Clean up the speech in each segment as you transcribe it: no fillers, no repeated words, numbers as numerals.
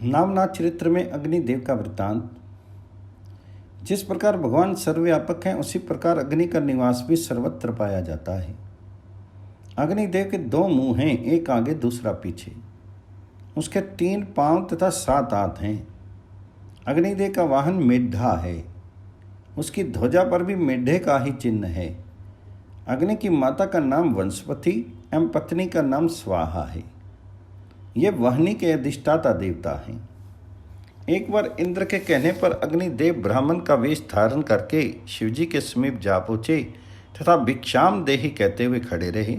नामनाथ चरित्र में अग्निदेव का वृत्तांत। जिस प्रकार भगवान सर्वव्यापक हैं उसी प्रकार अग्नि का निवास भी सर्वत्र पाया जाता है। अग्निदेव के 2 मुंह हैं, एक आगे दूसरा पीछे। उसके 3 पांव तथा 7 हाथ हैं। अग्निदेव का वाहन मेढा है। उसकी ध्वजा पर भी मेढे का ही चिन्ह है। अग्नि की माता का नाम वंशपति एवं पत्नी का नाम स्वाहा है। ये वहनी के अधिष्ठाता देवता हैं। एक बार इंद्र के कहने पर अग्निदेव ब्राह्मण का वेश धारण करके शिवजी के समीप जा पहुँचे तथा भिक्षाम देहि कहते हुए खड़े रहे।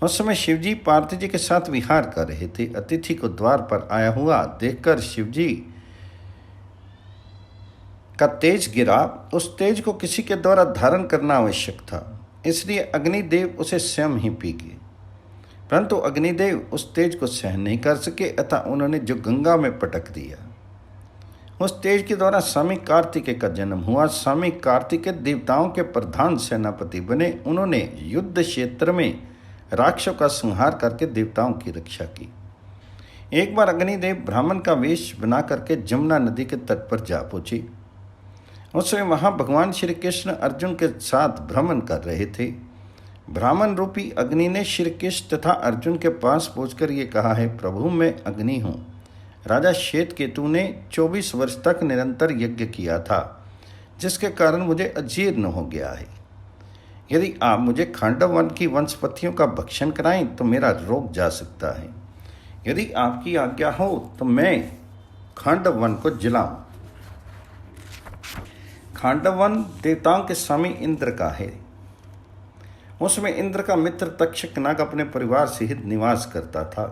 उस समय शिवजी पार्थ जी के साथ विहार कर रहे थे। अतिथि को द्वार पर आया हुआ देखकर शिवजी का तेज गिरा। उस तेज को किसी के द्वारा धारण करना आवश्यक था, इसलिए अग्निदेव उसे स्वयं ही पी गए। परंतु अग्निदेव उस तेज को सहन नहीं कर सके अतः उन्होंने जो गंगा में पटक दिया। उस तेज के द्वारा स्वामी कार्तिकेय का जन्म हुआ। स्वामी कार्तिकेय देवताओं के प्रधान सेनापति बने। उन्होंने युद्ध क्षेत्र में राक्षसों का संहार करके देवताओं की रक्षा की। एक बार अग्निदेव ब्राह्मण का वेश बना करके जमुना नदी के तट पर जा पहुंचे। उस समय वहां भगवान श्री कृष्ण अर्जुन के साथ भ्रमण कर रहे थे। ब्राह्मण रूपी अग्नि ने श्री कृष्ण तथा अर्जुन के पास पहुंचकर ये कहा है, प्रभु मैं अग्नि हूँ। राजा श्वेतकेतु ने 24 वर्ष तक निरंतर यज्ञ किया था, जिसके कारण मुझे अजीर्ण हो गया है। यदि आप मुझे खांडव वन की वंशपतियों का भक्षण कराएं तो मेरा रोग जा सकता है। यदि आपकी आज्ञा हो तो मैं खांडव वन को जलाऊं। खांडव वन देवताओं के स्वामी इंद्र का है। उसमें इंद्र का मित्र तक्षक नाग अपने परिवार सहित निवास करता था।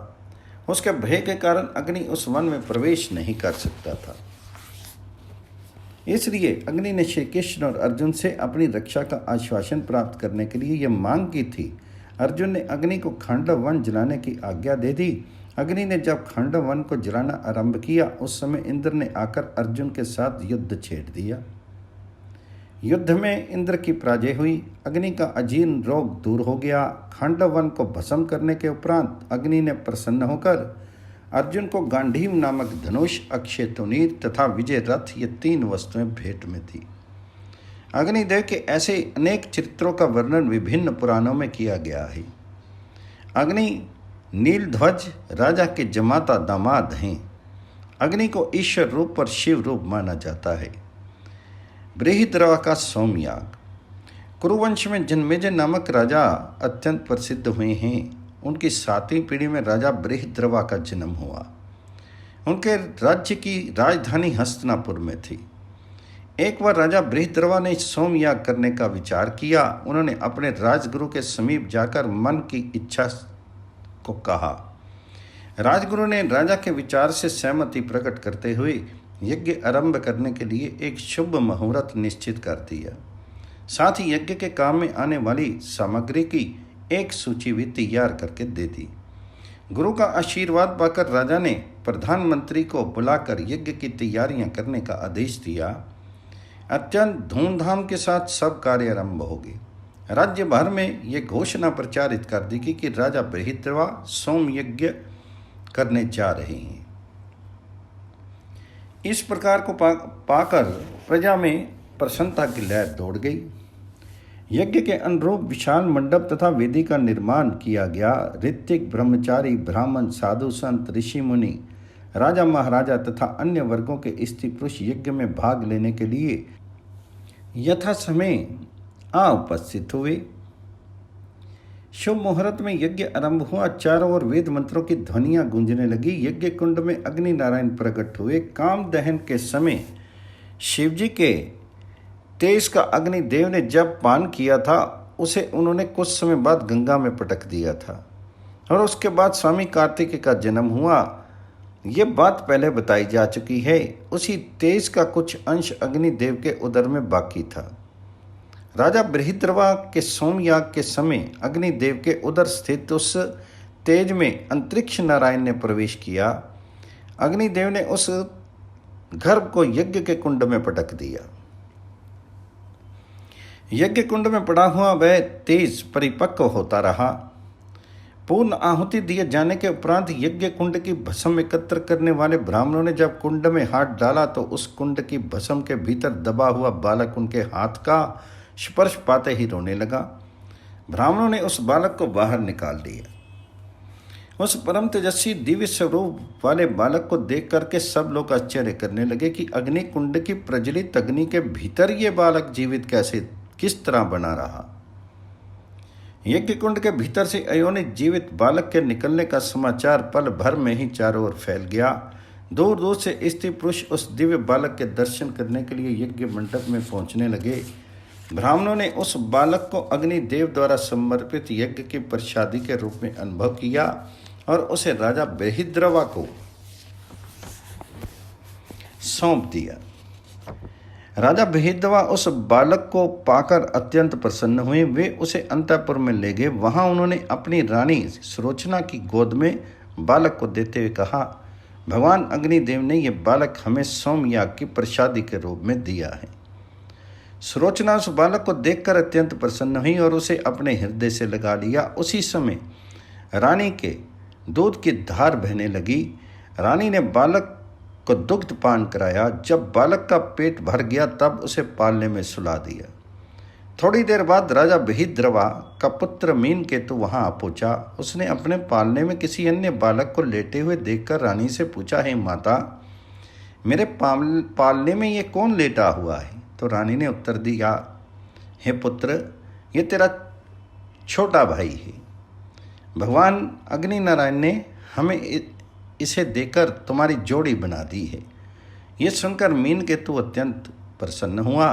उसके भय के कारण अग्नि उस वन में प्रवेश नहीं कर सकता था। इसलिए अग्नि ने श्री कृष्ण और अर्जुन से अपनी रक्षा का आश्वासन प्राप्त करने के लिए यह मांग की थी। अर्जुन ने अग्नि को खांडव वन जलाने की आज्ञा दे दी। अग्नि ने जब खांडव वन को जलाना आरंभ किया उस समय इंद्र ने आकर अर्जुन के साथ युद्ध छेड़ दिया। युद्ध में इंद्र की पराजय हुई। अग्नि का अजीर्ण रोग दूर हो गया। खांडव वन को भस्म करने के उपरांत अग्नि ने प्रसन्न होकर अर्जुन को गांडीव नामक धनुष, अक्षय तुनीर तथा विजय रथ ये 3 वस्तुएं भेंट में थी। अग्निदेव के ऐसे अनेक चरित्रों का वर्णन विभिन्न पुराणों में किया गया है। अग्नि नीलध्वज राजा के जमाता दामाद हैं। अग्नि को ईश्वर रूप और शिव रूप माना जाता है। बृहद्रवा का सोमयाग। कुरुवंश में जन्मेजय नामक राजा अत्यंत प्रसिद्ध हुए हैं। उनकी 7वीं पीढ़ी में राजा बृहद्रवा का जन्म हुआ। उनके राज्य की राजधानी हस्तिनापुर में थी। एक बार राजा बृहद्रवा ने सोमयाग करने का विचार किया। उन्होंने अपने राजगुरु के समीप जाकर मन की इच्छा को कहा। राजगुरु ने राजा के विचार से सहमति प्रकट करते हुए यज्ञ आरंभ करने के लिए एक शुभ मुहूर्त निश्चित कर दिया। साथ ही यज्ञ के काम में आने वाली सामग्री की एक सूची भी तैयार करके दे दी। गुरु का आशीर्वाद पाकर राजा ने प्रधानमंत्री को बुलाकर यज्ञ की तैयारियां करने का आदेश दिया। अत्यंत धूमधाम के साथ सब कार्य आरंभ हो गए। राज्य भर में ये घोषणा प्रचारित कर दी कि राजा बृहद्रवा सोम यज्ञ करने जा रहे हैं। इस प्रकार को पाकर प्रजा में प्रसन्नता की लहर दौड़ गई। यज्ञ के अनुरूप विशाल मंडप तथा वेदी का निर्माण किया गया। ऋत्विक, ब्रह्मचारी, ब्राह्मण, साधु, संत, ऋषि मुनि, राजा महाराजा तथा अन्य वर्गों के स्त्री पुरुष यज्ञ में भाग लेने के लिए यथा समय उपस्थित हुए। शुभ मुहूर्त में यज्ञ आरंभ हुआ। चारों ओर वेद मंत्रों की ध्वनियां गूंजने लगी। यज्ञ कुंड में अग्नि नारायण प्रकट हुए। काम दहन के समय शिवजी के तेज का अग्निदेव ने जब पान किया था उसे उन्होंने कुछ समय बाद गंगा में पटक दिया था और उसके बाद स्वामी कार्तिकेय का जन्म हुआ। ये बात पहले बताई जा चुकी है। उसी तेज का कुछ अंश अग्निदेव के उदर में बाकी था। राजा बृहद्रवा के सोमयाग के समय अग्निदेव के उदर स्थित उस तेज में अंतरिक्ष नारायण ने प्रवेश किया। अग्निदेव ने उस गर्भ को यज्ञ के कुंड में पटक दिया। यज्ञ कुंड में पड़ा हुआ वह तेज परिपक्व होता रहा। पूर्ण आहुति दिए जाने के उपरांत यज्ञ कुंड की भस्म एकत्र करने वाले ब्राह्मणों ने जब कुंड में हाथ डाला तो उस कुंड की भस्म के भीतर दबा हुआ बालक उनके हाथ का स्पर्श पाते ही रोने लगा। ब्राह्मणों ने उस बालक को बाहर निकाल दिया। उस परम तेजस्वी दिव्य स्वरूप वाले बालक को देख करके सब लोग आश्चर्य करने लगे कि अग्नि कुंड की प्रज्वलित अग्नि के भीतर ये बालक जीवित कैसे किस तरह बना रहा। यज्ञ कुंड के भीतर से अयोनित जीवित बालक के निकलने का समाचार पल भर में ही चारों ओर फैल गया। दूर दूर से स्त्री पुरुष उस दिव्य बालक के दर्शन करने के लिए यज्ञ मंडप में पहुंचने लगे। ब्राह्मणों ने उस बालक को अग्निदेव द्वारा समर्पित यज्ञ की प्रसादी के रूप में अनुभव किया और उसे राजा बृहद्रवा को सौंप दिया। राजा बृहद्रवा उस बालक को पाकर अत्यंत प्रसन्न हुए। वे उसे अंतःपुर में ले गए। वहां उन्होंने अपनी रानी सुलोचना की गोद में बालक को देते हुए कहा, भगवान अग्निदेव ने यह बालक हमें सोमयाग की प्रसादी के रूप में दिया है। सुलोचना उस बालक को देखकर अत्यंत प्रसन्न हुई और उसे अपने हृदय से लगा लिया। उसी समय रानी के दूध की धार बहने लगी। रानी ने बालक को दुग्ध पान कराया। जब बालक का पेट भर गया तब उसे पालने में सुला दिया। थोड़ी देर बाद राजा बृहद्रवा का पुत्र मीनकेतु वहां आ पहुंचा। उसने अपने पालने में किसी अन्य बालक को लेटे हुए देखकर रानी से पूछा, हे माता, मेरे पालने में ये कौन लेटा हुआ है? तो रानी ने उत्तर दिया, हे पुत्र, ये तेरा छोटा भाई है। भगवान अग्नि नारायण ने हमें इसे देकर तुम्हारी जोड़ी बना दी है। ये सुनकर मीनकेतु अत्यंत प्रसन्न हुआ।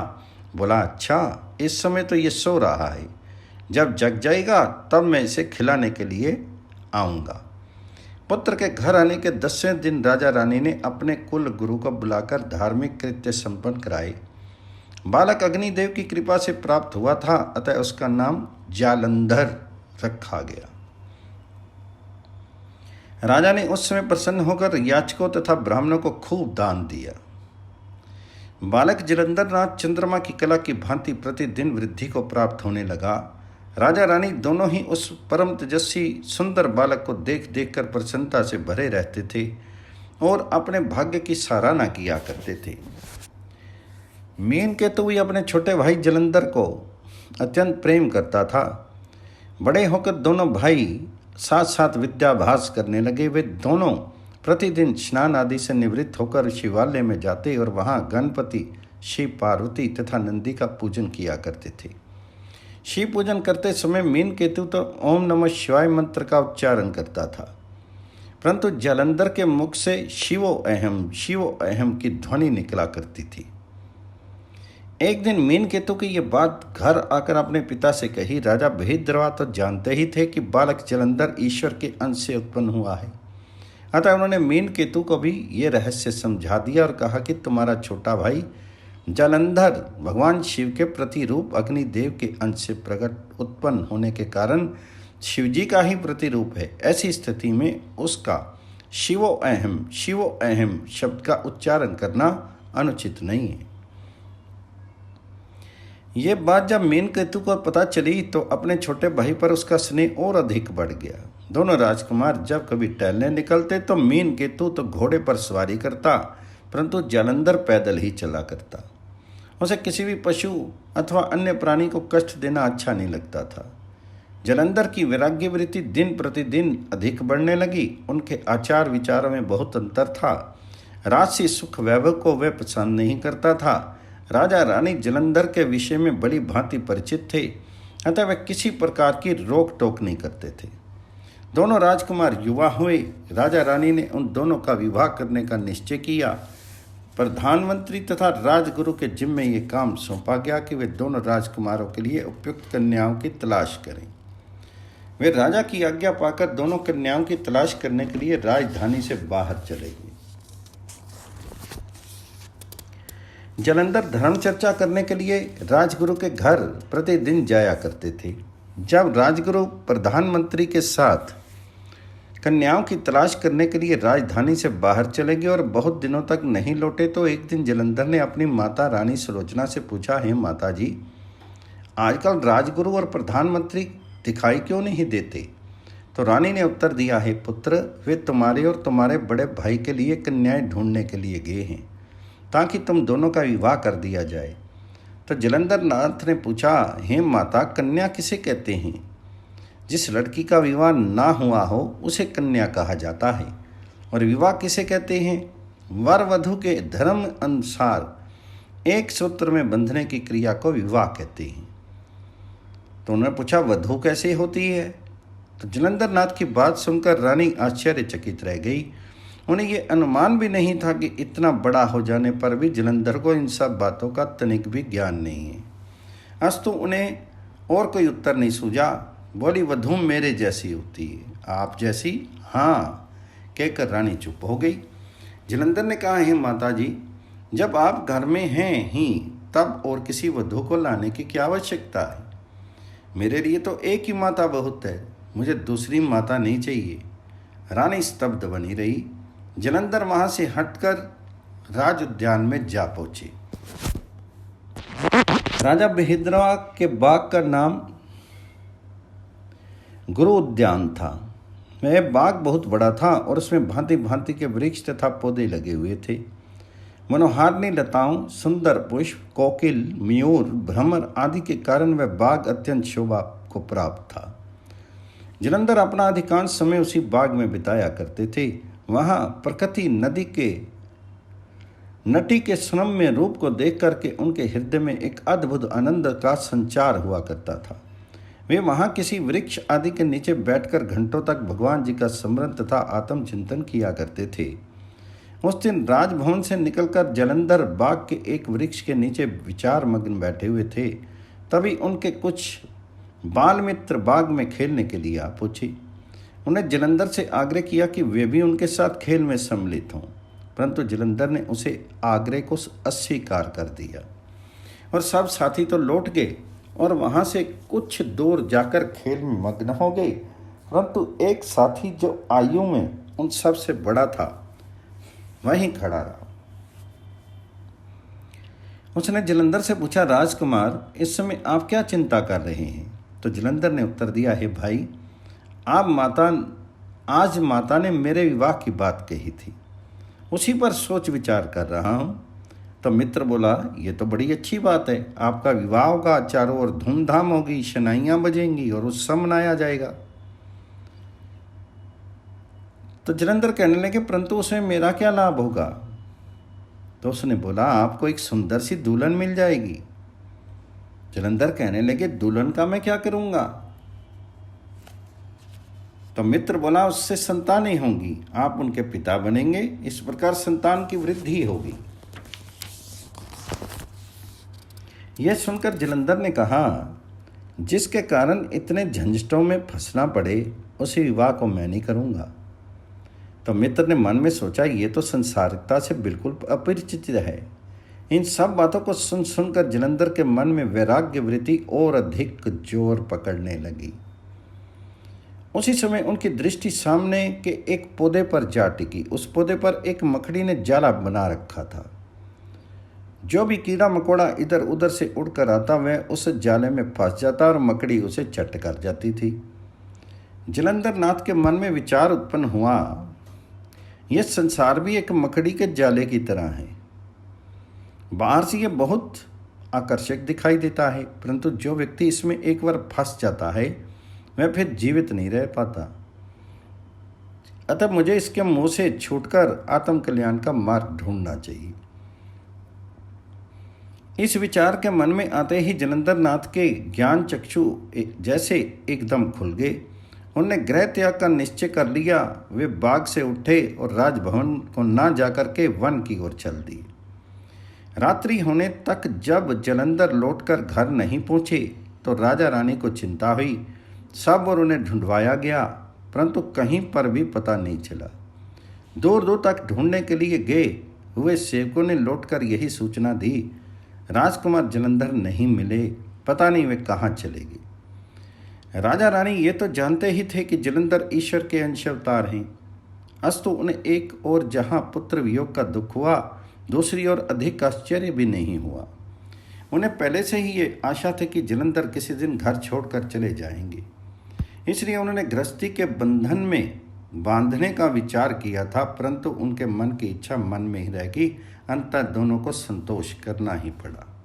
बोला, अच्छा, इस समय तो ये सो रहा है, जब जग जाएगा तब मैं इसे खिलाने के लिए आऊँगा। पुत्र के घर आने के 10वें दिन राजा रानी ने अपने कुल गुरु को बुलाकर धार्मिक कृत्य संपन्न कराए। बालक अग्निदेव की कृपा से प्राप्त हुआ था, अतः उसका नाम जालंधर रखा गया। राजा ने उस समय प्रसन्न होकर याचकों तथा ब्राह्मणों को खूब दान दिया। बालक जलंधर नाथ चंद्रमा की कला की भांति प्रतिदिन वृद्धि को प्राप्त होने लगा। राजा रानी दोनों ही उस परम तेजस्वी सुंदर बालक को देख देख कर प्रसन्नता से भरे रहते थे और अपने भाग्य की सराहना किया करते थे। मीनकेतु भी अपने छोटे भाई जलंधर को अत्यंत प्रेम करता था। बड़े होकर दोनों भाई साथ साथ विद्याभ्यास करने लगे। वे दोनों प्रतिदिन स्नान आदि से निवृत्त होकर शिवालय में जाते और वहां गणपति, शिव, पार्वती तथा नंदी का पूजन किया करते थे। शिव पूजन करते समय मीनकेतु तो ओम नमः शिवाय मंत्र का उच्चारण करता था, परंतु जालंधर के मुख से शिवो अहम की ध्वनि निकला करती थी। एक दिन मीनकेतु की यह बात घर आकर अपने पिता से कही। राजा बृहद्रवा तो जानते ही थे कि बालक जालंधर ईश्वर के अंश से उत्पन्न हुआ है, अतः उन्होंने मीनकेतु को भी ये रहस्य समझा दिया और कहा कि तुम्हारा छोटा भाई जालंधर भगवान शिव के प्रतिरूप अग्निदेव के अंश से प्रकट उत्पन्न होने के कारण शिवजी का ही प्रतिरूप है। ऐसी स्थिति में उसका शिवो अहम शब्द का उच्चारण करना अनुचित नहीं है। ये बात जब मीनकेतु को पता चली तो अपने छोटे भाई पर उसका स्नेह और अधिक बढ़ गया। दोनों राजकुमार जब कभी टहलने निकलते तो मीनकेतु तो घोड़े पर सवारी करता, परंतु जालंधर पैदल ही चला करता। उसे किसी भी पशु अथवा अन्य प्राणी को कष्ट देना अच्छा नहीं लगता था। जालंधर की वैराग्य वृत्ति दिन प्रतिदिन अधिक बढ़ने लगी। उनके आचार विचारों में बहुत अंतर था। राजसी सुख वैभव को वह पसंद नहीं करता था। राजा रानी जालंधर के विषय में बड़ी भांति परिचित थे, अतः वे किसी प्रकार की रोक टोक नहीं करते थे। दोनों राजकुमार युवा हुए। राजा रानी ने उन दोनों का विवाह करने का निश्चय किया। प्रधानमंत्री तथा राजगुरु के जिम्मे ये काम सौंपा गया कि वे दोनों राजकुमारों के लिए उपयुक्त कन्याओं की तलाश करें। वे राजा की आज्ञा पाकर दोनों कन्याओं की तलाश करने के लिए राजधानी से बाहर चले गए। जालंधर धर्म चर्चा करने के लिए राजगुरु के घर प्रतिदिन जाया करते थे। जब राजगुरु प्रधानमंत्री के साथ कन्याओं की तलाश करने के लिए राजधानी से बाहर चले गए और बहुत दिनों तक नहीं लौटे तो एक दिन जालंधर ने अपनी माता रानी सुलोचना से पूछा, हे माता जी, आजकल राजगुरु और प्रधानमंत्री दिखाई क्यों नहीं देते? तो रानी ने उत्तर दिया, है पुत्र, वे तुम्हारे और तुम्हारे बड़े भाई के लिए कन्याएं ढूंढने के लिए गए हैं ताकि तुम दोनों का विवाह कर दिया जाए। तो जलंधर नाथ ने पूछा, हे माता, कन्या किसे कहते हैं? जिस लड़की का विवाह ना हुआ हो उसे कन्या कहा जाता है। और विवाह किसे कहते हैं? वर वधु के धर्म अनुसार एक सूत्र में बंधने की क्रिया को विवाह कहते हैं। तो उन्होंने पूछा, वधु कैसे होती है? तो जलंधर नाथ की बात सुनकर रानी आश्चर्यचकित रह गई। उन्हें ये अनुमान भी नहीं था कि इतना बड़ा हो जाने पर भी जलंधर को इन सब बातों का तनिक भी ज्ञान नहीं है। अस्तु उन्हें और कोई उत्तर नहीं सूझा। बोली, वधु मेरे जैसी होती है। आप जैसी? हाँ, कहकर रानी चुप हो गई। जलंधर ने कहा, है माता जी, जब आप घर में हैं ही तब और किसी वधु को लाने की क्या आवश्यकता है? मेरे लिए तो एक ही माता बहुत है, मुझे दूसरी माता नहीं चाहिए। रानी स्तब्ध बनी रही। जलंधर वहां से हटकर राज उद्यान में जा पहुंचे। राजा बहिद्रवा के बाग का नाम गुरु उद्यान था। वह बाग बहुत बड़ा था और उसमें भांति भांति के वृक्ष तथा पौधे लगे हुए थे। मनोहारिणी लताओं, सुंदर पुष्प, कोकिल, मयूर, भ्रमर आदि के कारण वह बाग अत्यंत शोभा को प्राप्त था। जलंधर अपना अधिकांश समय उसी बाग में बिताया करते थे। वहाँ प्रकृति नदी के नटी के सुनम्य रूप को देख करके उनके हृदय में एक अद्भुत आनंद का संचार हुआ करता था। वे वहाँ किसी वृक्ष आदि के नीचे बैठकर घंटों तक भगवान जी का स्मरण तथा आत्मचिंतन किया करते थे। उस दिन राजभवन से निकलकर जलंधर बाग के एक वृक्ष के नीचे विचार मग्न बैठे हुए थे। तभी उनके कुछ बाल मित्र बाग में खेलने के लिए आ पहुंचे। उन्हें जलंधर से आग्रह किया कि वे भी उनके साथ खेल में सम्मिलित हों, परंतु जलंधर ने उसे आग्रह को अस्वीकार कर दिया और सब साथी तो लौट गए और वहाँ से कुछ दूर जाकर खेल में मग्न हो गए। परंतु एक साथी जो आयु में उन सब से बड़ा था वहीं खड़ा रहा। उसने जलंधर से पूछा, राजकुमार, इस समय आप क्या चिंता कर रहे हैं? तो जलंधर ने उत्तर दिया, है भाई, आज माता ने मेरे विवाह की बात कही थी, उसी पर सोच विचार कर रहा हूँ। तो मित्र बोला, ये तो बड़ी अच्छी बात है, आपका विवाह होगा, चारों ओर धूमधाम होगी, शनाइयाँ बजेंगी और उत्सव मनाया जाएगा। तो जलंधर कहने लगे, परंतु उसमें मेरा क्या लाभ होगा? तो उसने बोला, आपको एक सुंदर सी दुल्हन मिल जाएगी। जलंधर कहने लगे, दुल्हन का मैं क्या करूंगा? तो मित्र बोला, उससे संतानें होंगी, आप उनके पिता बनेंगे, इस प्रकार संतान की वृद्धि होगी। यह सुनकर जलंधर ने कहा, जिसके कारण इतने झंझटों में फंसना पड़े उसी विवाह को मैं नहीं करूंगा। तो मित्र ने मन में सोचा, ये तो संसारिकता से बिल्कुल अपरिचित है। इन सब बातों को सुन सुनकर जलंधर के मन में वैराग्य वृत्ति और अधिक जोर पकड़ने लगी। उसी समय उनकी दृष्टि सामने के एक पौधे पर जा टिकी। उस पौधे पर एक मकड़ी ने जाला बना रखा था। जो भी कीड़ा मकोड़ा इधर उधर से उड़कर आता वह उस जाले में फंस जाता और मकड़ी उसे चट कर जाती थी। जलंधर नाथ के मन में विचार उत्पन्न हुआ, यह संसार भी एक मकड़ी के जाले की तरह है। बाहर से यह बहुत आकर्षक दिखाई देता है, परंतु जो व्यक्ति इसमें एक बार फंस जाता है वह फिर जीवित नहीं रह पाता। अतः मुझे इसके मुंह से छूटकर आत्म कल्याण का मार्ग ढूंढना चाहिए। इस विचार के मन में आते ही जलंधर नाथ के ज्ञान चक्षु जैसे एकदम खुल गए। उन्होंने गृह त्याग का निश्चय कर लिया। वे बाग से उठे और राजभवन को ना जाकर के वन की ओर चल दिए। रात्रि होने तक जब जलंधर लौटकर घर नहीं पहुंचे तो राजा रानी को चिंता हुई। सब और उन्हें ढूंढवाया गया, परंतु कहीं पर भी पता नहीं चला। दूर दूर तक ढूंढने के लिए गए हुए सेवकों ने लौटकर यही सूचना दी, राजकुमार जलंधर नहीं मिले, पता नहीं वे कहाँ चले गए। राजा रानी ये तो जानते ही थे कि जलंधर ईश्वर के अंश अवतार हैं, अस्तु उन्हें एक और जहाँ पुत्र वियोग का दुख हुआ, दूसरी ओर अधिक आश्चर्य भी नहीं हुआ। उन्हें पहले से ही ये आशा थी कि जलंधर किसी दिन घर छोड़कर चले जाएंगे। इसलिए उन्होंने गृहस्थी के बंधन में बांधने का विचार किया था, परंतु उनके मन की इच्छा मन में ही रह गई। अंततः दोनों को संतोष करना ही पड़ा।